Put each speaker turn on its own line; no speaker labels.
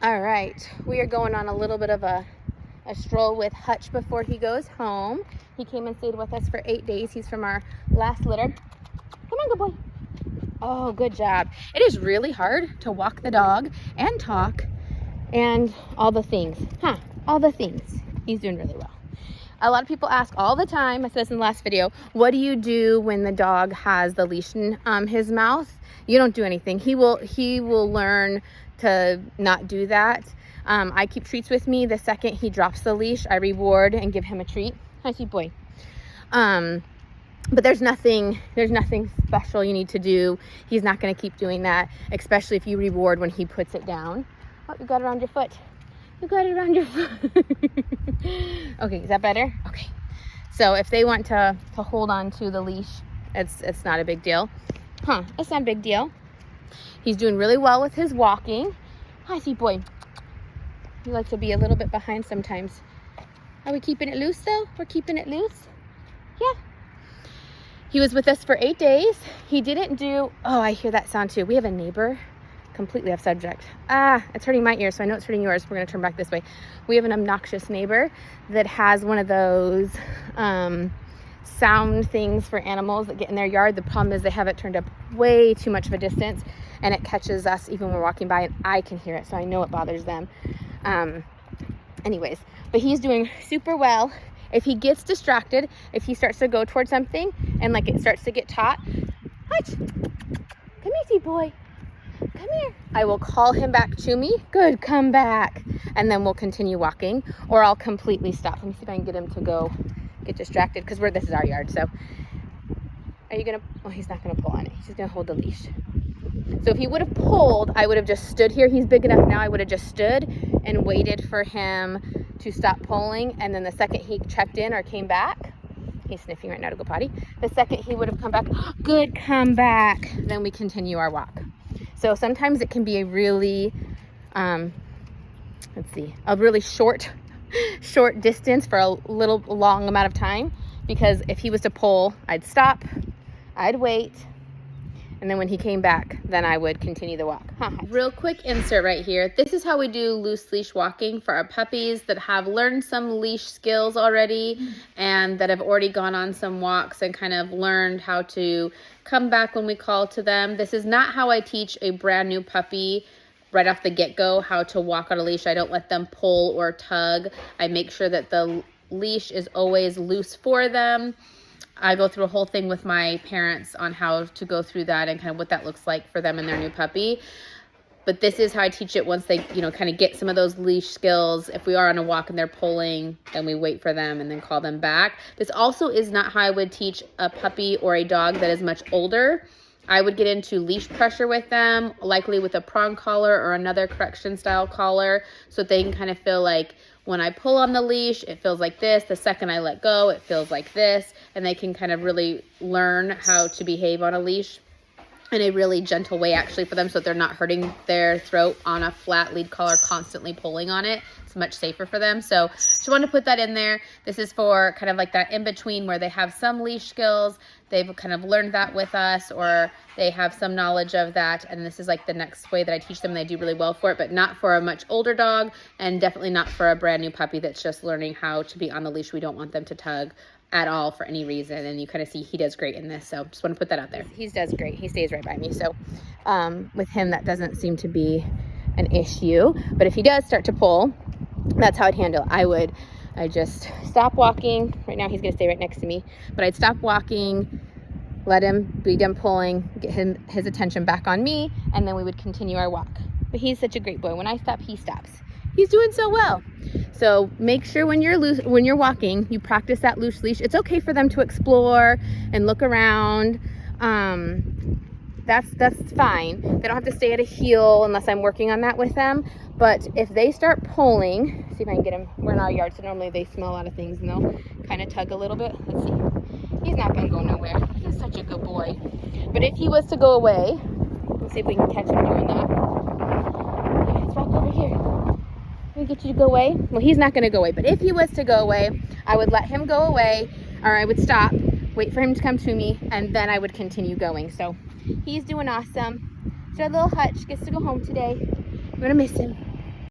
All right, we are going on a little bit of a stroll with Hutch before he goes home. He came and stayed with us for 8 days. He's from our last litter. Come on, good boy. Oh, good job. It is really hard to walk the dog and talk and all the things. All the things. He's doing really well. A lot of people ask all the time, I said this in the last video, what do you do when the dog has the leash in his mouth? You don't do anything. He will learn to not do that. I keep treats with me. The second he drops the leash, I reward and give him a treat. Hi, sweet boy. But there's nothing special you need to do. He's not going to keep doing that, especially if you reward when he puts it down. Oh, you got it around your foot. You got it around your foot. Okay, is that better? Okay. So if they want to hold on to the leash, it's not a big deal. It's not a big deal. He's doing really well with his walking. Hi, sweet boy. He likes to be a little bit behind sometimes. Are we keeping it loose though? We're keeping it loose? Yeah. He was with us for 8 days. He didn't do, oh, I hear that sound too. We have a neighbor, completely off subject. It's hurting my ear, so I know it's hurting yours. We're gonna turn back this way. We have an obnoxious neighbor that has one of those sound things for animals that get in their yard. The problem is they have it turned up way too much of a distance and it catches us even when we're walking by, and I can hear it, so I know it bothers them. Anyways, but he's doing super well. If he gets distracted, if he starts to go towards something and like it starts to get taut, Hutch, come here, sweet boy, come here. I will call him back to me. Good, come back. And then we'll continue walking, or I'll completely stop. Let me see if I can get him to go get distracted, because this is our yard. So are you gonna, oh, he's not gonna pull on it. He's just gonna hold the leash. So if he would have pulled, I would have just stood here. He's big enough now. I would have just stood and waited for him to stop pulling. And then the second he checked in or came back, he's sniffing right now to go potty. The second he would have come back, good, come back. Then we continue our walk. So sometimes it can be a really, a really short distance for a long amount of time. Because if he was to pull, I'd stop, I'd wait. And then when he came back, then I would continue the walk. Real quick insert right here. This is how we do loose leash walking for our puppies that have learned some leash skills already and that have already gone on some walks and kind of learned how to come back when we call to them. This is not how I teach a brand new puppy right off the get-go how to walk on a leash. I don't let them pull or tug. I make sure that the leash is always loose for them. I go through a whole thing with my parents on how to go through that and kind of what that looks like for them and their new puppy. But this is how I teach it once they, kind of get some of those leash skills. If we are on a walk and they're pulling, then we wait for them and then call them back. This also is not how I would teach a puppy or a dog that is much older. I would get into leash pressure with them, likely with a prong collar or another correction style collar, so that they can kind of feel like when I pull on the leash, it feels like this. The second I let go, it feels like this. And they can kind of really learn how to behave on a leash in a really gentle way, actually, for them, so that they're not hurting their throat on a flat lead collar, constantly pulling on it. It's much safer for them. So just wanted to put that in there. This is for kind of like that in between where they have some leash skills. They've kind of learned that with us, or they have some knowledge of that. And this is like the next way that I teach them. They do really well for it, but not for a much older dog, and definitely not for a brand new puppy that's just learning how to be on the leash. We don't want them to tug at all for any reason. And you kind of see he does great in this. So just want to put that out there. He does great. He stays right by me. So with him, that doesn't seem to be an issue. But if he does start to pull, that's how I'd handle it. I just stop walking. Right now he's gonna stay right next to me, but I'd stop walking, let him be done pulling, get his attention back on me, and then we would continue our walk. But he's such a great boy. When I stop, he stops. He's doing so well. So make sure when you're walking, you practice that loose leash. It's okay for them to explore and look around. That's fine. They don't have to stay at a heel unless I'm working on that with them. But if they start pulling, see if I can get him. We're in our yard, so normally they smell a lot of things and they'll kind of tug a little bit. Let's see. He's not gonna go nowhere. He's such a good boy. But if he was to go away, let's see if we can catch him doing that. Okay, let's walk over here. Let me get you to go away. Well, he's not gonna go away, but if he was to go away, I would let him go away, or I would stop, wait for him to come to me, and then I would continue going. So he's doing awesome. So little Hutch gets to go home today. I'm gonna miss him.